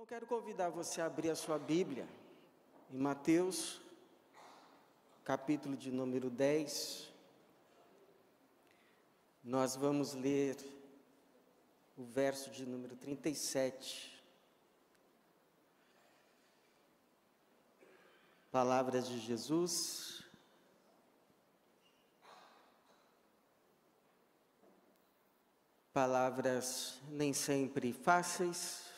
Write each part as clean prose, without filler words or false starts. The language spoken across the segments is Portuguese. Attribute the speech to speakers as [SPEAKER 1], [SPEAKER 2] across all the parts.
[SPEAKER 1] Eu quero convidar você a abrir a sua Bíblia em Mateus, capítulo de número 10. Nós vamos ler o verso de número 37. Palavras de Jesus. Palavras nem sempre fáceis,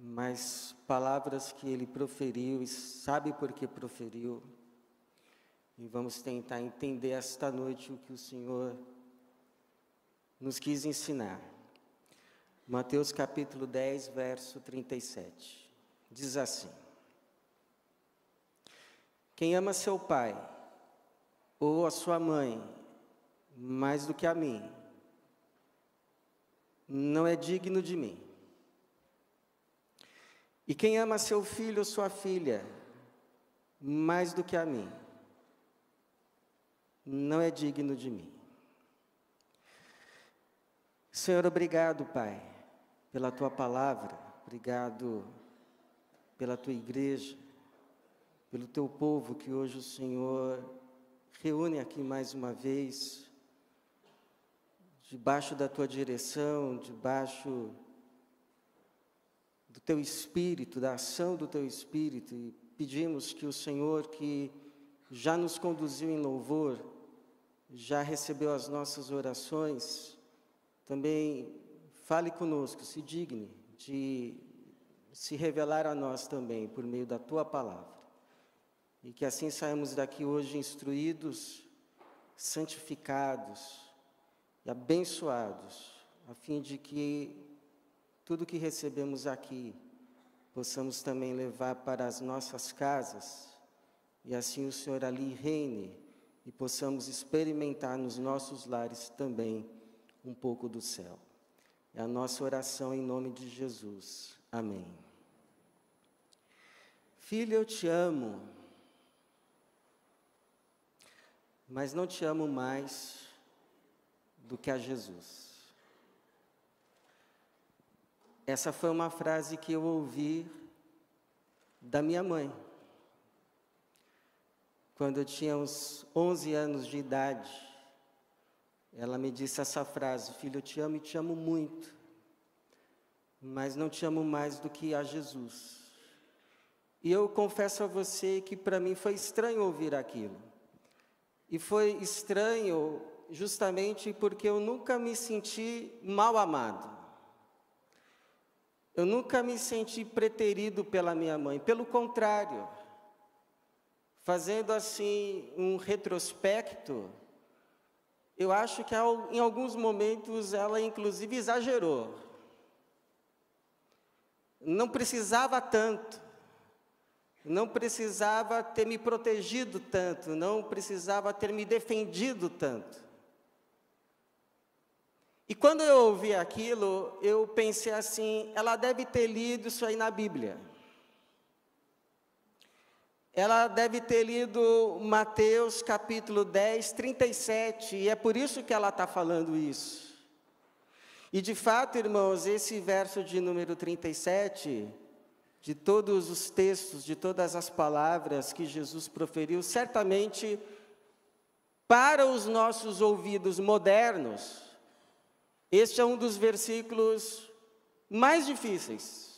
[SPEAKER 1] mas palavras que ele proferiu e sabe por que proferiu. E vamos tentar entender esta noite o que o Senhor nos quis ensinar. Mateus capítulo 10, verso 37. Diz assim: quem ama seu pai ou a sua mãe mais do que a mim, não é digno de mim. E quem ama seu filho ou sua filha mais do que a mim, não é digno de mim. Senhor, obrigado, Pai, pela Tua palavra, obrigado pela Tua igreja, pelo Teu povo que hoje o Senhor reúne aqui mais uma vez, debaixo da Tua direção, debaixo do Teu Espírito, da ação do Teu Espírito, e pedimos que o Senhor, que já nos conduziu em louvor, já recebeu as nossas orações, também fale conosco, se digne de se revelar a nós também, por meio da Tua palavra, e que assim saímos daqui hoje instruídos, santificados e abençoados, a fim de que tudo que recebemos aqui, possamos também levar para as nossas casas, e assim o Senhor ali reine, e possamos experimentar nos nossos lares também um pouco do céu. É a nossa oração em nome de Jesus. Amém. Filho, eu te amo, mas não te amo mais do que a Jesus. Essa foi uma frase que eu ouvi da minha mãe, quando eu tinha uns 11 anos de idade. Ela me disse essa frase: filho, eu te amo e te amo muito, mas não te amo mais do que a Jesus. E eu confesso a você que para mim foi estranho ouvir aquilo. E foi estranho justamente porque eu nunca me senti mal amado. Eu nunca me senti preterido pela minha mãe, pelo contrário, fazendo assim um retrospecto, eu acho que em alguns momentos ela inclusive exagerou. Não precisava tanto, não precisava ter me protegido tanto, não precisava ter me defendido tanto. E quando eu ouvi aquilo, eu pensei assim, ela deve ter lido isso aí na Bíblia. Ela deve ter lido Mateus capítulo 10, 37, e é por isso que ela está falando isso. E de fato, irmãos, esse verso de número 37, de todos os textos, de todas as palavras que Jesus proferiu, certamente, para os nossos ouvidos modernos, este é um dos versículos mais difíceis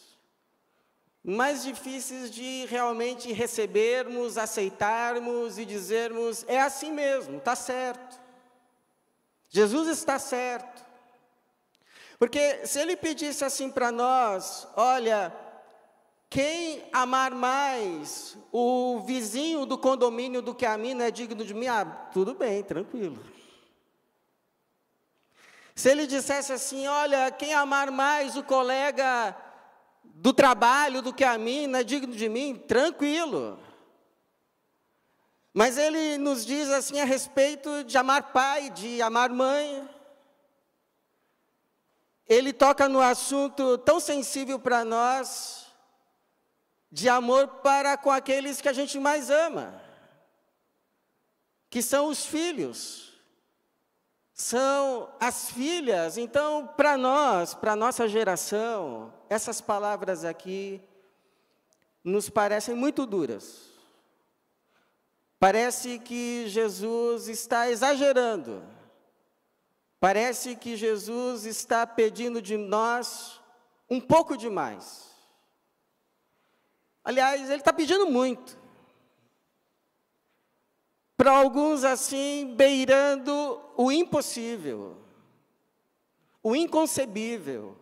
[SPEAKER 1] de realmente recebermos, aceitarmos e dizermos, é assim mesmo, está certo. Jesus está certo. Porque se Ele pedisse assim para nós, olha, quem amar mais o vizinho do condomínio do que a mim não é digno de mim, tudo bem, tranquilo. Se Ele dissesse assim, olha, quem amar mais o colega do trabalho do que a mim, não é digno de mim, tranquilo. Mas Ele nos diz assim a respeito de amar pai, de amar mãe. Ele toca no assunto tão sensível para nós, de amor para com aqueles que a gente mais ama, que são os filhos. são as filhas. Então, para nós, para a nossa geração, essas palavras aqui nos parecem muito duras. Parece que Jesus está exagerando. Parece que Jesus está pedindo de nós um pouco demais. Aliás, ele está pedindo muito. Para alguns, assim, beirando o impossível, o inconcebível.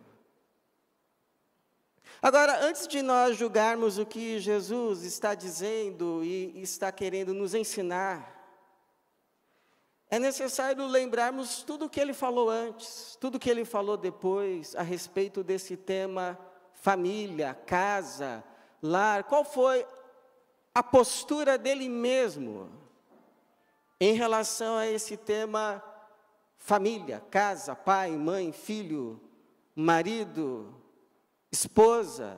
[SPEAKER 1] Agora, antes de nós julgarmos o que Jesus está dizendo e está querendo nos ensinar, é necessário lembrarmos tudo o que ele falou antes, tudo o que ele falou depois, a respeito desse tema família, casa, lar. Qual foi a postura dele mesmo em relação a esse tema família, casa, pai, mãe, filho, marido, esposa?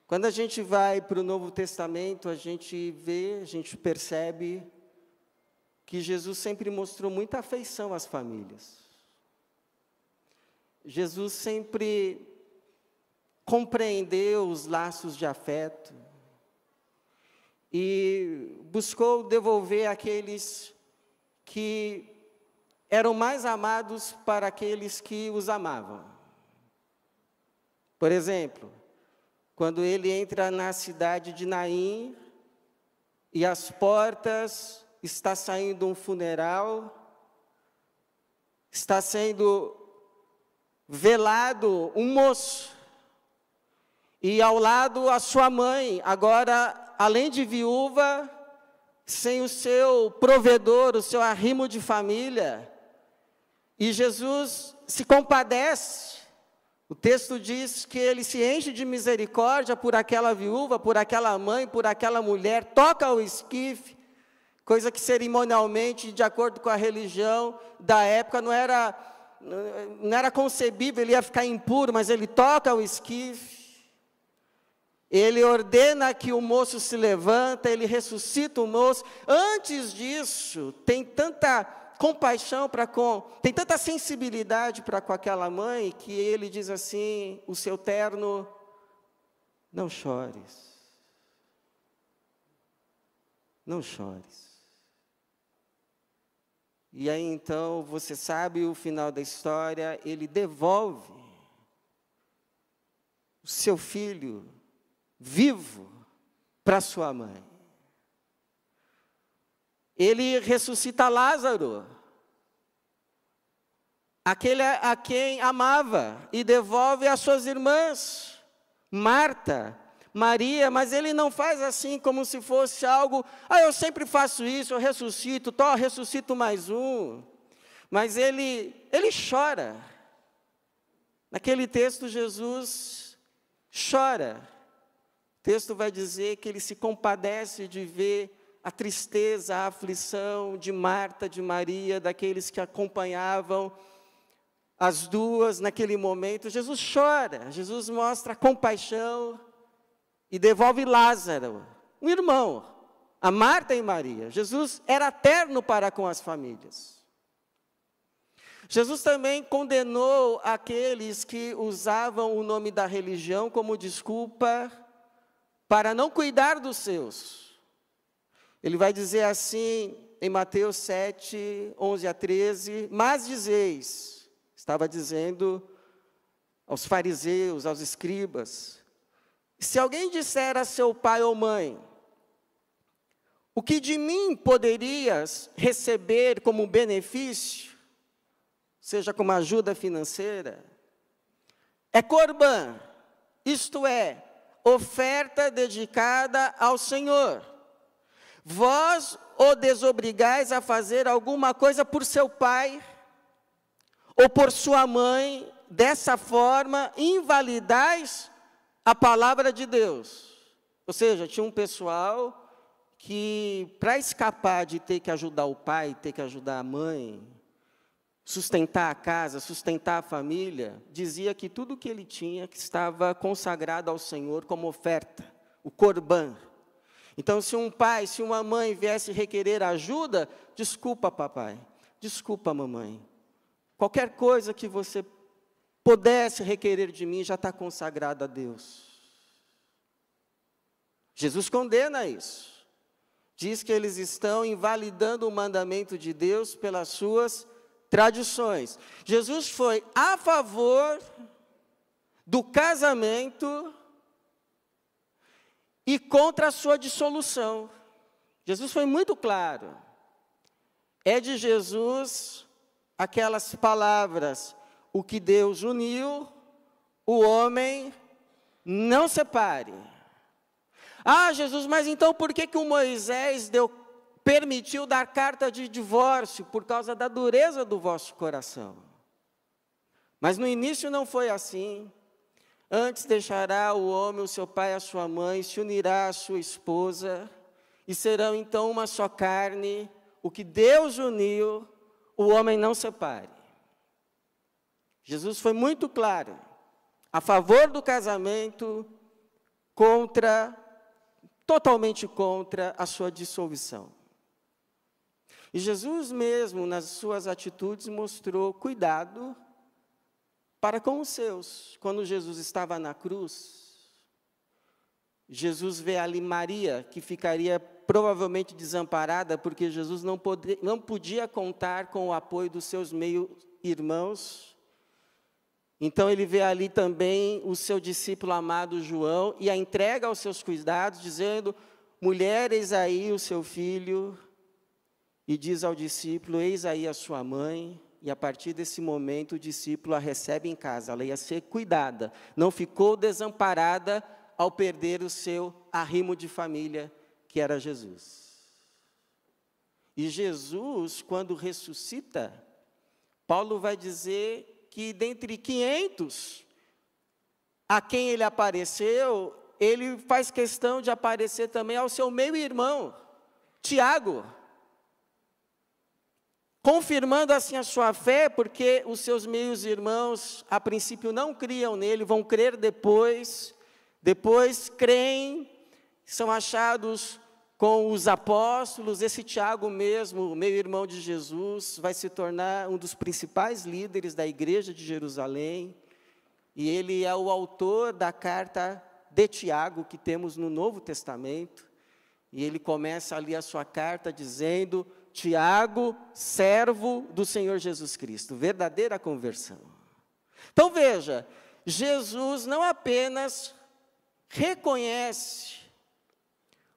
[SPEAKER 1] Quando a gente vai para o Novo Testamento, a gente vê, a gente percebe que Jesus sempre mostrou muita afeição às famílias. Jesus sempre compreendeu os laços de afeto e buscou devolver aqueles que eram mais amados para aqueles que os amavam. Por exemplo, quando ele entra na cidade de Naim e às portas está saindo um funeral, está sendo velado um moço, e ao lado a sua mãe, agora, além de viúva, sem o seu provedor, o seu arrimo de família, e Jesus se compadece. O texto diz que ele se enche de misericórdia por aquela viúva, por aquela mãe, por aquela mulher, toca o esquife, coisa que cerimonialmente, de acordo com a religião da época, não era concebível, ele ia ficar impuro, mas ele toca o esquife. Ele ordena que o moço se levanta, ele ressuscita o moço. Antes disso, tem tanta compaixão tem tanta sensibilidade para com aquela mãe, que ele diz assim: o seu terno, não chores. Não chores. E aí então, você sabe o final da história, ele devolve o seu filho vivo para sua mãe. Ele ressuscita Lázaro, aquele a quem amava, e devolve às suas irmãs, Marta, Maria, mas ele não faz assim como se fosse algo, eu sempre faço isso, eu ressuscito, ressuscito mais um. Mas ele chora. Naquele texto, Jesus chora. O texto vai dizer que ele se compadece de ver a tristeza, a aflição de Marta, de Maria, daqueles que acompanhavam as duas naquele momento. Jesus chora, Jesus mostra compaixão e devolve Lázaro, um irmão, a Marta e Maria. Jesus era terno para com as famílias. Jesus também condenou aqueles que usavam o nome da religião como desculpa para não cuidar dos seus. Ele vai dizer assim, em Mateus 7, 11 a 13, mas dizeis, estava dizendo aos fariseus, aos escribas, se alguém disser a seu pai ou mãe, o que de mim poderias receber como benefício, seja como ajuda financeira, é corbã, isto é, oferta dedicada ao Senhor. Vós o desobrigais a fazer alguma coisa por seu pai ou por sua mãe, dessa forma invalidais a palavra de Deus. Ou seja, tinha um pessoal que, para escapar de ter que ajudar o pai, ter que ajudar a mãe, sustentar a casa, sustentar a família, dizia que tudo o que ele tinha que estava consagrado ao Senhor como oferta, o corbã. Então, se um pai, se uma mãe viesse requerer ajuda, desculpa, papai, desculpa, mamãe. Qualquer coisa que você pudesse requerer de mim já está consagrada a Deus. Jesus condena isso. Diz que eles estão invalidando o mandamento de Deus pelas suas tradições. Jesus foi a favor do casamento e contra a sua dissolução. Jesus foi muito claro. É de Jesus aquelas palavras: o que Deus uniu, o homem não separe. Ah, Jesus, mas então por que o Moisés permitiu dar carta de divórcio? Por causa da dureza do vosso coração. Mas no início não foi assim. Antes deixará o homem o seu pai e a sua mãe, se unirá à sua esposa, e serão então uma só carne. O que Deus uniu, o homem não separe. Jesus foi muito claro, a favor do casamento, totalmente contra a sua dissolução. E Jesus mesmo, nas suas atitudes, mostrou cuidado para com os seus. Quando Jesus estava na cruz, Jesus vê ali Maria, que ficaria provavelmente desamparada, porque Jesus não podia contar com o apoio dos seus meio-irmãos. Então ele vê ali também o seu discípulo amado João, e a entrega aos seus cuidados, dizendo: mulher, eis aí o seu filho, e diz ao discípulo: eis aí a sua mãe. E a partir desse momento o discípulo a recebe em casa, ela ia ser cuidada, não ficou desamparada ao perder o seu arrimo de família, que era Jesus. E Jesus, quando ressuscita, Paulo vai dizer que dentre 500 a quem ele apareceu, ele faz questão de aparecer também ao seu meio-irmão, Tiago, confirmando assim a sua fé, porque os seus meios-irmãos, a princípio, não criam nele, vão crer depois creem, são achados com os apóstolos. Esse Tiago mesmo, meio-irmão de Jesus, vai se tornar um dos principais líderes da igreja de Jerusalém, e ele é o autor da carta de Tiago, que temos no Novo Testamento, e ele começa ali a sua carta dizendo: Tiago, servo do Senhor Jesus Cristo, verdadeira conversão. Então veja, Jesus não apenas reconhece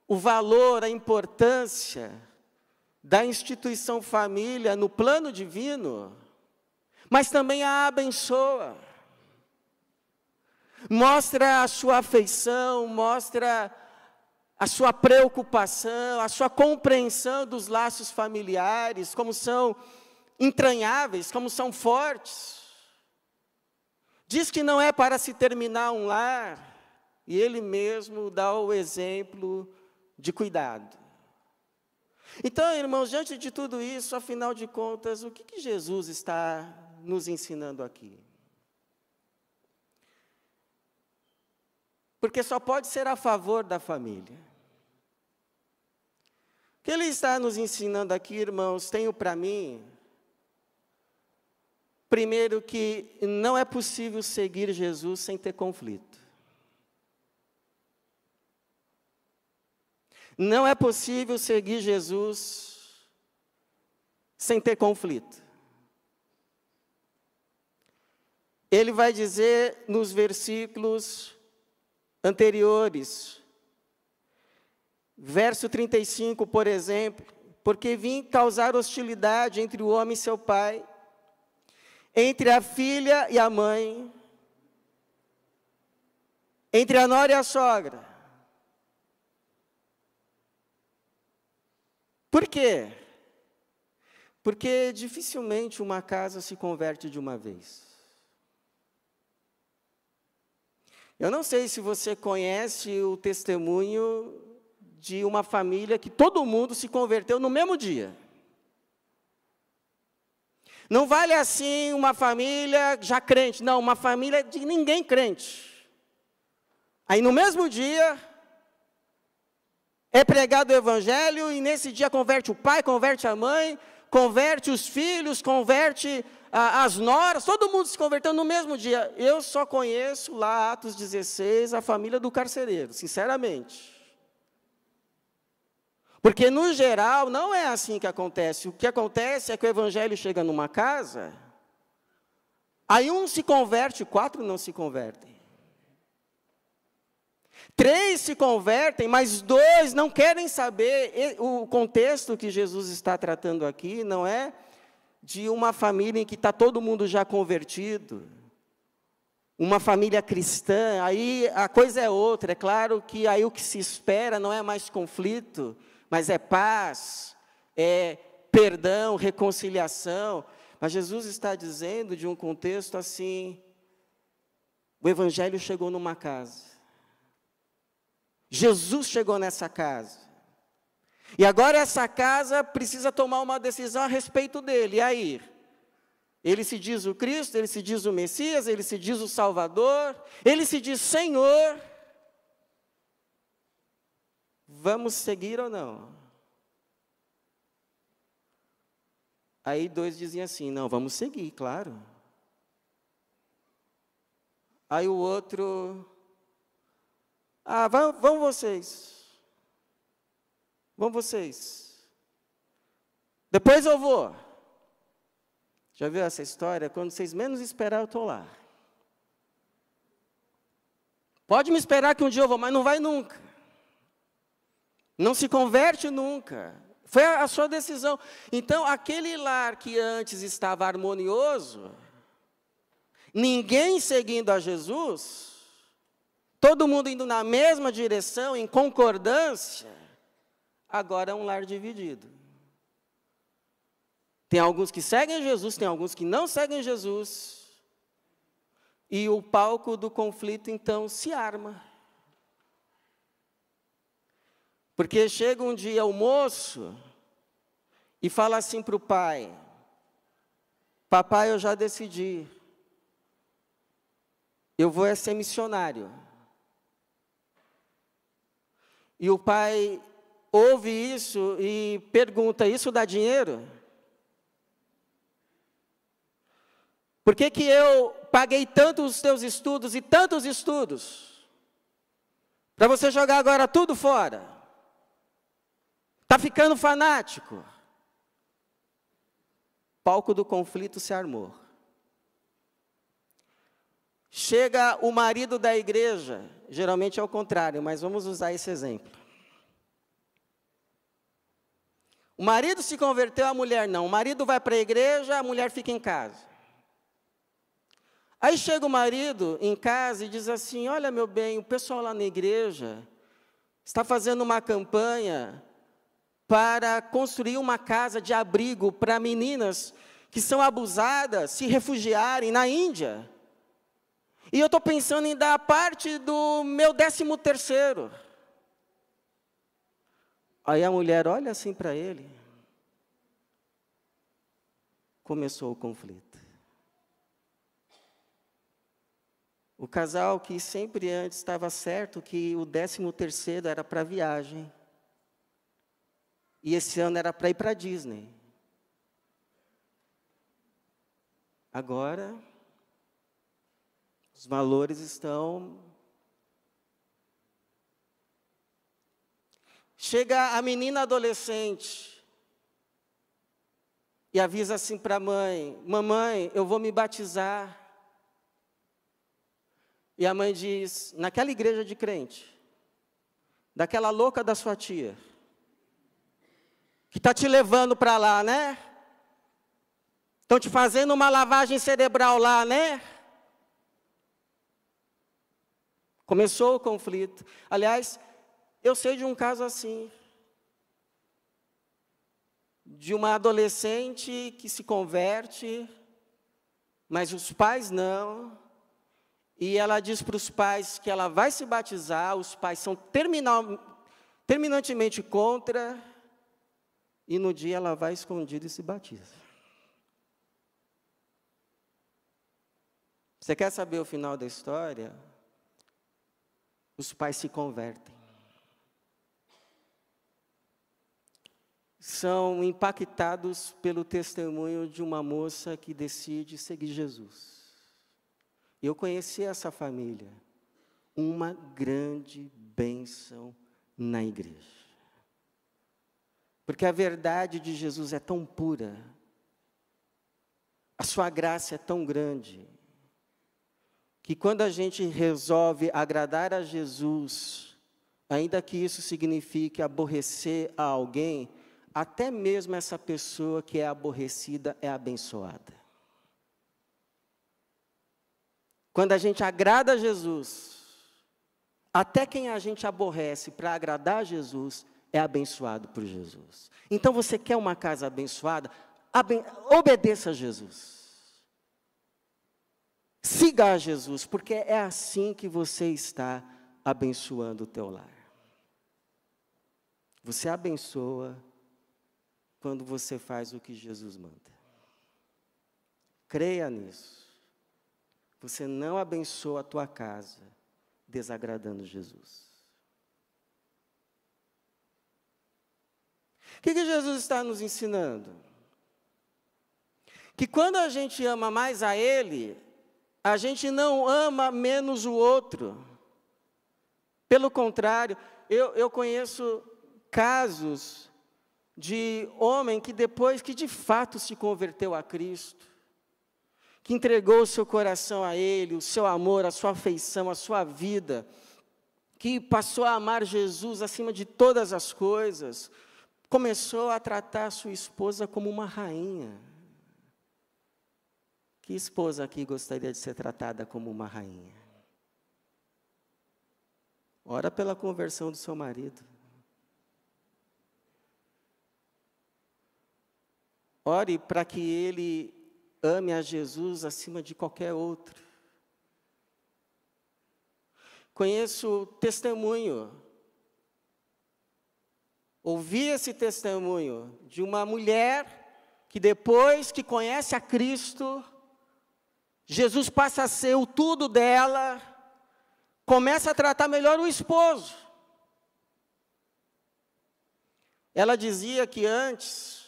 [SPEAKER 1] o valor, a importância da instituição família no plano divino, mas também a abençoa. Mostra a sua afeição, mostra a sua preocupação, a sua compreensão dos laços familiares, como são entranháveis, como são fortes. Diz que não é para se terminar um lar, e ele mesmo dá o exemplo de cuidado. Então, irmãos, diante de tudo isso, afinal de contas, o que Jesus está nos ensinando aqui? Porque só pode ser a favor da família. O que ele está nos ensinando aqui, irmãos, tenho para mim, primeiro, que não é possível seguir Jesus sem ter conflito. Não é possível seguir Jesus sem ter conflito. Ele vai dizer nos versículos anteriores, verso 35, por exemplo: porque vim causar hostilidade entre o homem e seu pai, entre a filha e a mãe, entre a nora e a sogra. Por quê? Porque dificilmente uma casa se converte de uma vez. Eu não sei se você conhece o testemunho de uma família que todo mundo se converteu no mesmo dia. Não vale assim uma família já crente, não, uma família de ninguém crente. Aí no mesmo dia, É pregado o evangelho e nesse dia converte o pai, converte a mãe, converte os filhos, converte as noras, todo mundo se converteu no mesmo dia. Eu só conheço lá, Atos 16, a família do carcereiro, sinceramente. Porque, no geral, não é assim que acontece. O que acontece é que o evangelho chega numa casa, aí um se converte, 4 não se convertem. 3 se convertem, mas 2 não querem saber. O contexto que Jesus está tratando aqui não é de uma família em que está todo mundo já convertido, uma família cristã, aí a coisa é outra. É claro que aí o que se espera não é mais conflito, mas é paz, é perdão, reconciliação. Mas Jesus está dizendo de um contexto assim, o evangelho chegou numa casa. Jesus chegou nessa casa. E agora essa casa precisa tomar uma decisão a respeito dele. E aí? Ele se diz o Cristo, ele se diz o Messias, ele se diz o Salvador, ele se diz Senhor. Vamos seguir ou não? Aí 2 diziam assim, não, vamos seguir, claro. Aí o outro, vão vocês. Vão vocês. Depois eu vou. Já viu essa história? Quando vocês menos esperar, eu estou lá. Pode me esperar que um dia eu vou, mas não vai nunca. Não se converte nunca. Foi a sua decisão. Então, aquele lar que antes estava harmonioso, ninguém seguindo a Jesus, todo mundo indo na mesma direção, em concordância, agora é um lar dividido. Tem alguns que seguem Jesus, tem alguns que não seguem Jesus. E o palco do conflito, então, se arma. Porque chega um dia o moço e fala assim para o pai, papai, eu já decidi, eu vou ser missionário. E o pai ouve isso e pergunta, isso dá dinheiro? Por que que eu paguei tanto os teus estudos e tantos estudos, para você jogar agora tudo fora? Está ficando fanático. Palco do conflito se armou. Chega o marido da igreja, geralmente é o contrário, mas vamos usar esse exemplo. O marido se converteu, a mulher não. O marido vai para a igreja, a mulher fica em casa. Aí chega o marido em casa e diz assim, olha meu bem, o pessoal lá na igreja está fazendo uma campanha para construir uma casa de abrigo para meninas que são abusadas, se refugiarem na Índia. E eu estou pensando em dar parte do meu 13º. Aí a mulher olha assim para ele. Começou o conflito. O casal que sempre antes estava certo que o 13º era para viagem. E esse ano era para ir para a Disney. Agora, os valores estão... Chega a menina adolescente e avisa assim para a mãe, mamãe, eu vou me batizar. E a mãe diz, naquela igreja de crente, daquela louca da sua tia, que está te levando para lá, né? Estão te fazendo uma lavagem cerebral lá, né? Começou o conflito. Aliás, eu sei de um caso assim. De uma adolescente que se converte, mas os pais não. E ela diz para os pais que ela vai se batizar, os pais são terminantemente contra, e no dia ela vai escondida e se batiza. Você quer saber o final da história? Os pais se convertem. são impactados pelo testemunho de uma moça que decide seguir Jesus. Eu conheci essa família, uma grande bênção na igreja. Porque a verdade de Jesus é tão pura, a sua graça é tão grande, que quando a gente resolve agradar a Jesus, ainda que isso signifique aborrecer a alguém, até mesmo essa pessoa que é aborrecida é abençoada. Quando a gente agrada a Jesus, até quem a gente aborrece para agradar a Jesus, é abençoado por Jesus. Então você quer uma casa abençoada? Obedeça a Jesus. Siga a Jesus, porque é assim que você está abençoando o teu lar. Você abençoa quando você faz o que Jesus manda. Creia nisso. Você não abençoa a tua casa desagradando Jesus. O que Jesus está nos ensinando? Que quando a gente ama mais a Ele, a gente não ama menos o outro. Pelo contrário, eu conheço casos de homem que depois que de fato se converteu a Cristo, que entregou o seu coração a Ele, o seu amor, a sua afeição, a sua vida, que passou a amar Jesus acima de todas as coisas, começou a tratar a sua esposa como uma rainha. Que esposa aqui gostaria de ser tratada como uma rainha? Ora pela conversão do seu marido. Ore para que ele ame a Jesus acima de qualquer outro. Conheço testemunho, ouvi esse testemunho de uma mulher que depois que conhece a Cristo, Jesus passa a ser o tudo dela, começa a tratar melhor o esposo. Ela dizia que antes,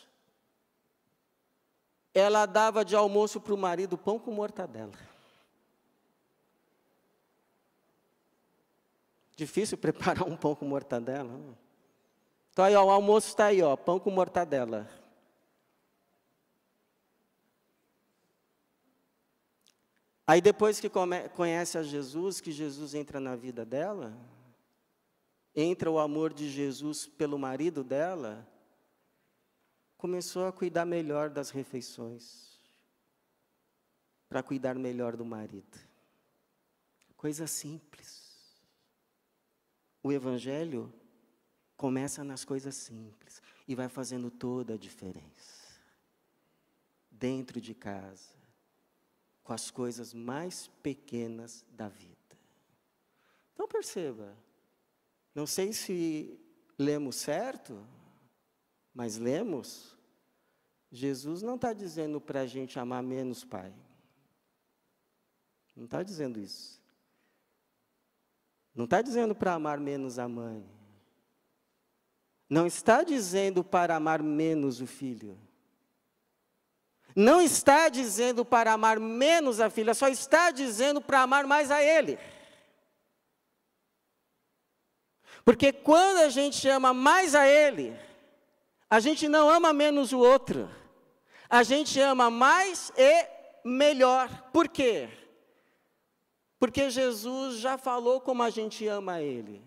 [SPEAKER 1] ela dava de almoço para o marido pão com mortadela. Difícil preparar um pão com mortadela. Então aí, ó, o almoço está aí, ó, pão com mortadela. Aí depois que conhece a Jesus, que Jesus entra na vida dela, entra o amor de Jesus pelo marido dela, começou a cuidar melhor das refeições, para cuidar melhor do marido. Coisa simples. O Evangelho começa nas coisas simples e vai fazendo toda a diferença. Dentro de casa, com as coisas mais pequenas da vida. Então perceba, não sei se lemos certo, mas lemos, Jesus não está dizendo para a gente amar menos pai. Não está dizendo isso. Não está dizendo para amar menos a mãe. Não está dizendo para amar menos o filho. Não está dizendo para amar menos a filha, só está dizendo para amar mais a Ele. Porque quando a gente ama mais a Ele, a gente não ama menos o outro. A gente ama mais e melhor. Por quê? Porque Jesus já falou como a gente ama a Ele.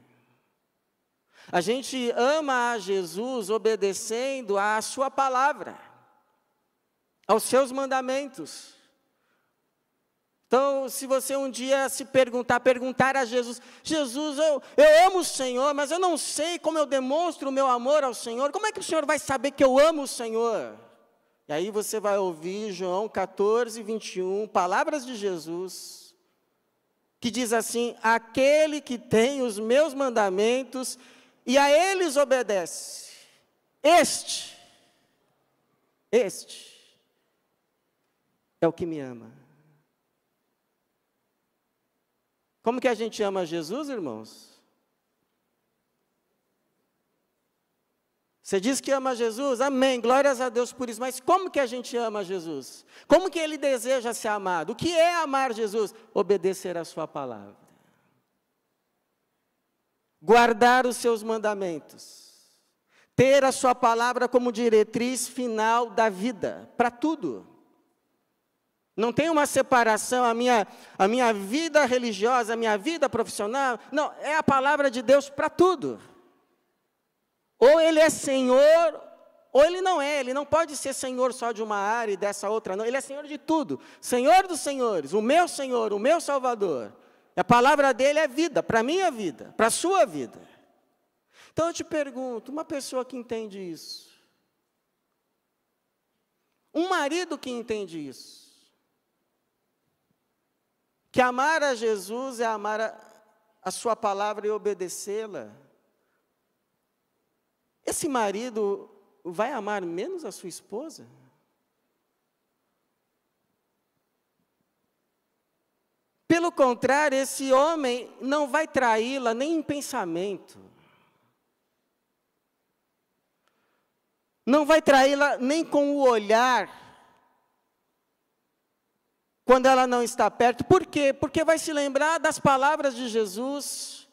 [SPEAKER 1] A gente ama a Jesus obedecendo à sua palavra, aos seus mandamentos. Então, se você um dia se perguntar a Jesus, Jesus, eu amo o Senhor, mas eu não sei como eu demonstro o meu amor ao Senhor, como é que o Senhor vai saber que eu amo o Senhor? E aí você vai ouvir João 14, 21, palavras de Jesus, que diz assim, aquele que tem os meus mandamentos e a eles obedece, este é o que me ama. Como que a gente ama Jesus, irmãos? Você diz que ama Jesus? Amém, glórias a Deus por isso. Mas como que a gente ama Jesus? Como que ele deseja ser amado? O que é amar Jesus? Obedecer a sua palavra. Guardar os seus mandamentos. Ter a sua palavra como diretriz final da vida, para tudo. Não tem uma separação, a minha vida religiosa, a minha vida profissional. Não, é a palavra de Deus para tudo. Ou ele é Senhor, ou ele não é. Ele não pode ser Senhor só de uma área e dessa outra, não. Ele é Senhor de tudo. Senhor dos senhores, o meu Senhor, o meu Salvador. A palavra dele é vida, para a minha vida, para a sua vida. Então eu te pergunto, uma pessoa que entende isso, um marido que entende isso, que amar a Jesus é amar a sua palavra e obedecê-la, esse marido vai amar menos a sua esposa? Pelo contrário, esse homem não vai traí-la nem em pensamento. Não vai traí-la nem com o olhar, quando ela não está perto. Por quê? Porque vai se lembrar das palavras de Jesus.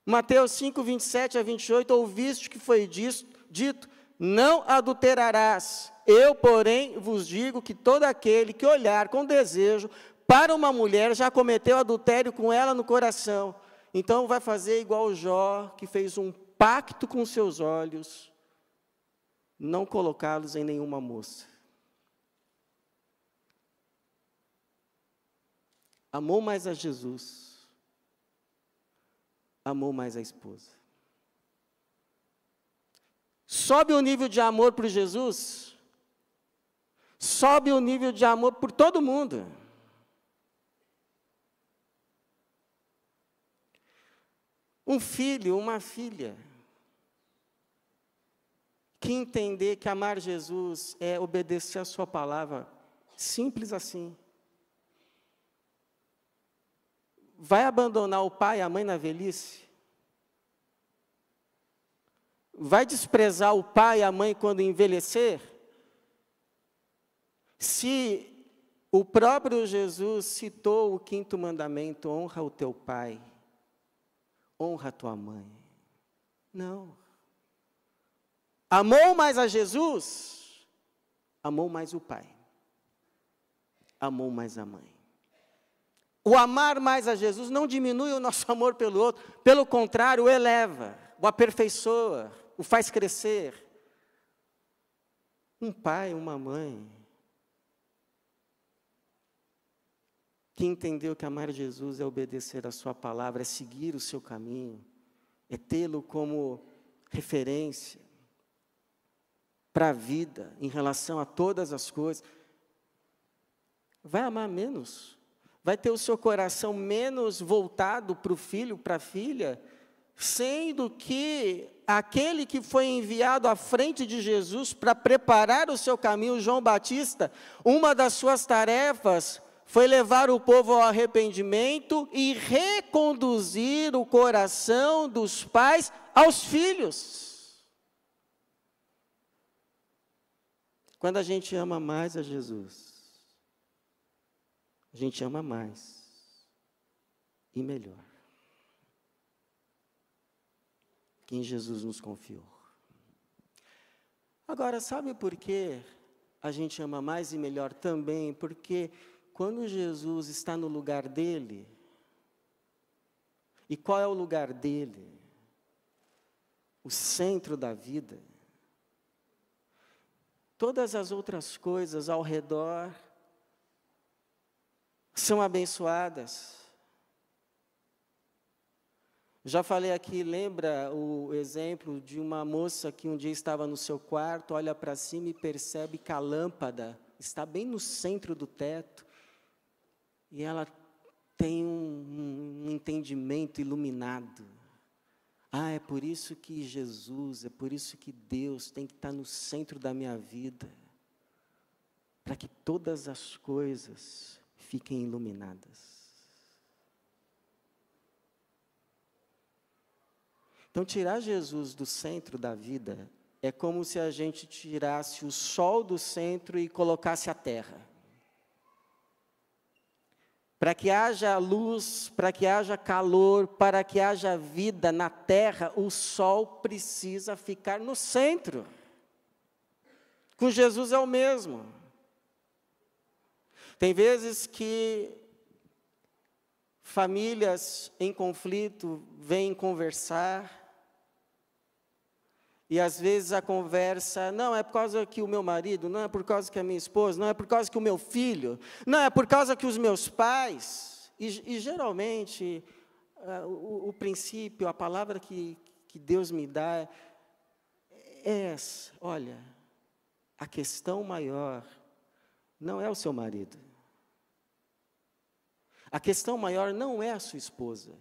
[SPEAKER 1] Mateus 5, 27 a 28, ouviste que foi dito, não adulterarás. Eu, porém, vos digo que todo aquele que olhar com desejo para uma mulher já cometeu adultério com ela no coração. Então vai fazer igual Jó, que fez um pacto com seus olhos, não colocá-los em nenhuma moça. Amou mais a Jesus, amou mais a esposa. Sobe o nível de amor por Jesus, sobe o nível de amor por todo mundo. Um filho, uma filha, que entender que amar Jesus é obedecer a sua palavra, simples assim. Vai abandonar o pai e a mãe na velhice? Vai desprezar o pai e a mãe quando envelhecer? Se o próprio Jesus citou o 5º mandamento, honra o teu pai, honra a tua mãe. Não. Amou mais a Jesus? Amou mais o pai. Amou mais a mãe. O amar mais a Jesus não diminui o nosso amor pelo outro, pelo contrário, o eleva, o aperfeiçoa, o faz crescer. Um pai, uma mãe, que entendeu que amar Jesus é obedecer a sua palavra, é seguir o seu caminho, é tê-lo como referência para a vida, em relação a todas as coisas, vai amar menos. Vai ter o seu coração menos voltado para o filho, para a filha, sendo que aquele que foi enviado à frente de Jesus para preparar o seu caminho, João Batista, uma das suas tarefas foi levar o povo ao arrependimento e reconduzir o coração dos pais aos filhos. Quando a gente ama mais a Jesus, a gente ama mais e melhor. Quem Jesus nos confiou. Agora, sabe por que a gente ama mais e melhor também? Porque quando Jesus está no lugar dele, e qual é o lugar dele? O centro da vida. Todas as outras coisas ao redor são abençoadas. Já falei aqui, lembra o exemplo de uma moça que um dia estava no seu quarto, olha para cima e percebe que a lâmpada está bem no centro do teto, e ela tem um entendimento iluminado. Ah, é por isso que Jesus, é por isso que Deus tem que estar no centro da minha vida, para que todas as coisas fiquem iluminadas. Então, tirar Jesus do centro da vida é como se a gente tirasse o sol do centro e colocasse a terra. Para que haja luz, para que haja calor, para que haja vida na terra, o sol precisa ficar no centro. Com Jesus é o mesmo. Tem vezes que famílias em conflito vêm conversar, e às vezes a conversa, não, é por causa que o meu marido, não é por causa que a minha esposa, não é por causa que o meu filho, não é por causa que os meus pais. E geralmente, o princípio, a palavra que Deus me dá é essa: olha, a questão maior não é o seu marido. A questão maior não é a sua esposa.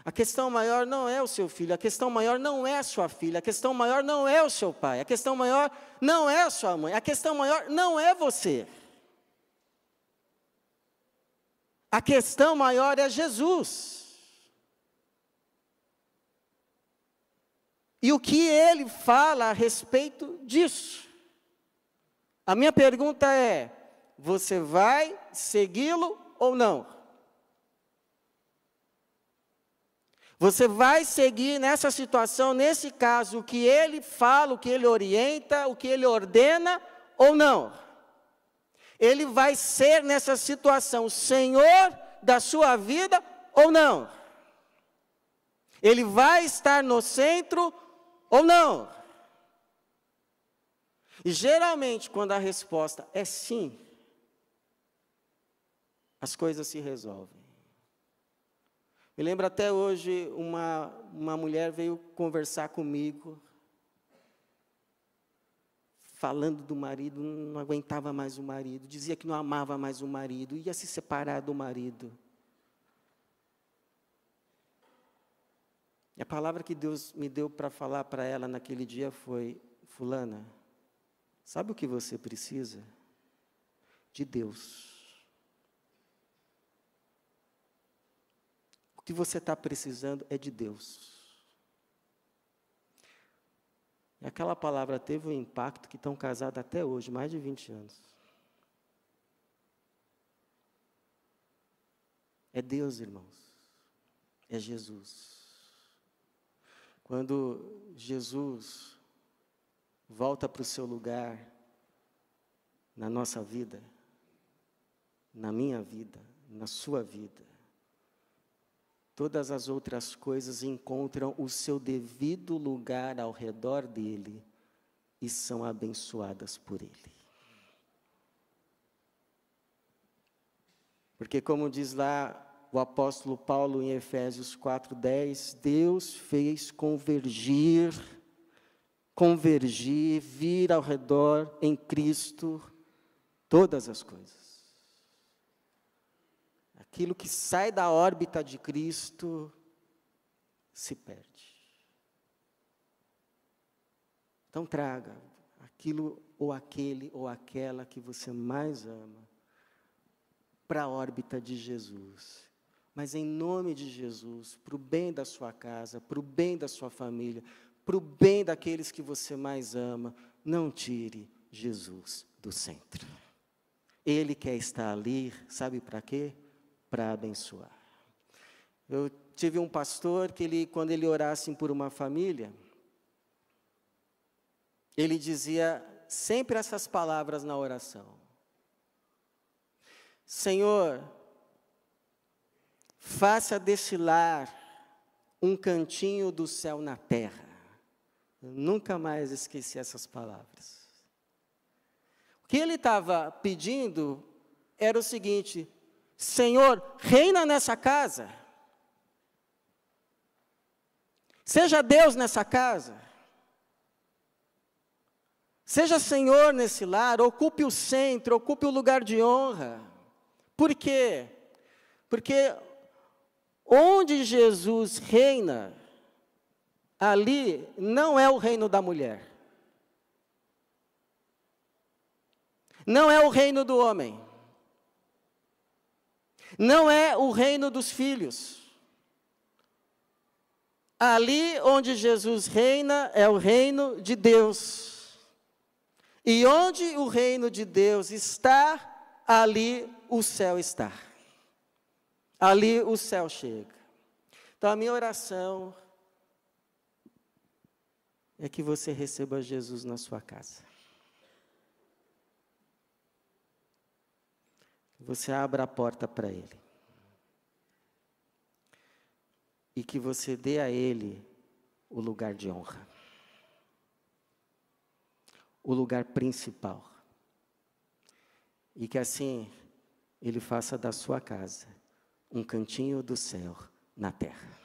[SPEAKER 1] A questão maior não é o seu filho, a questão maior não é a sua filha, a questão maior não é o seu pai, a questão maior não é a sua mãe, a questão maior não é você. A questão maior é Jesus. E o que ele fala a respeito disso? A minha pergunta é: você vai segui-lo ou não? Você vai seguir nessa situação, nesse caso, o que ele fala, o que ele orienta, o que ele ordena, ou não? Ele vai ser nessa situação Senhor da sua vida ou não? Ele vai estar no centro ou não? E geralmente, quando a resposta é sim, as coisas se resolvem. Me lembro até hoje, uma mulher veio conversar comigo, falando do marido, não aguentava mais o marido, dizia que não amava mais o marido, ia se separar do marido. E a palavra que Deus me deu para falar para ela naquele dia foi: fulana, sabe o que você precisa? De Deus. O que você está precisando é de Deus. E aquela palavra teve um impacto que estão casados até hoje, mais de 20 anos. É Deus, irmãos. É Jesus. Quando Jesus volta para o seu lugar, na nossa vida, na minha vida, na sua vida, todas as outras coisas encontram o seu devido lugar ao redor dele e são abençoadas por ele. Porque, como diz lá o apóstolo Paulo em Efésios 4:10, Deus fez convergir, vir ao redor em Cristo todas as coisas. Aquilo que sai da órbita de Cristo se perde. Então traga aquilo ou aquele ou aquela que você mais ama para a órbita de Jesus. Mas em nome de Jesus, para o bem da sua casa, para o bem da sua família, para o bem daqueles que você mais ama, não tire Jesus do centro. Ele quer estar ali, sabe para quê? Para abençoar. Eu tive um pastor que quando ele orasse por uma família, ele dizia sempre essas palavras na oração: Senhor, faça desse lar um cantinho do céu na terra. Eu nunca mais esqueci essas palavras. O que ele estava pedindo era o seguinte: Senhor, reina nessa casa. Seja Deus nessa casa. Seja Senhor nesse lar, ocupe o centro, ocupe o lugar de honra. Por quê? Porque onde Jesus reina, ali não é o reino da mulher. Não é o reino do homem. Não é o reino dos filhos. Ali onde Jesus reina é o reino de Deus. E onde o reino de Deus está, ali o céu está. Ali o céu chega. Então a minha oração é que você receba Jesus na sua casa. Você abra a porta para Ele. E que você dê a Ele o lugar de honra. O lugar principal. E que assim Ele faça da sua casa um cantinho do céu na terra.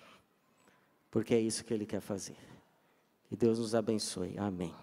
[SPEAKER 1] Porque é isso que Ele quer fazer. Que Deus nos abençoe. Amém.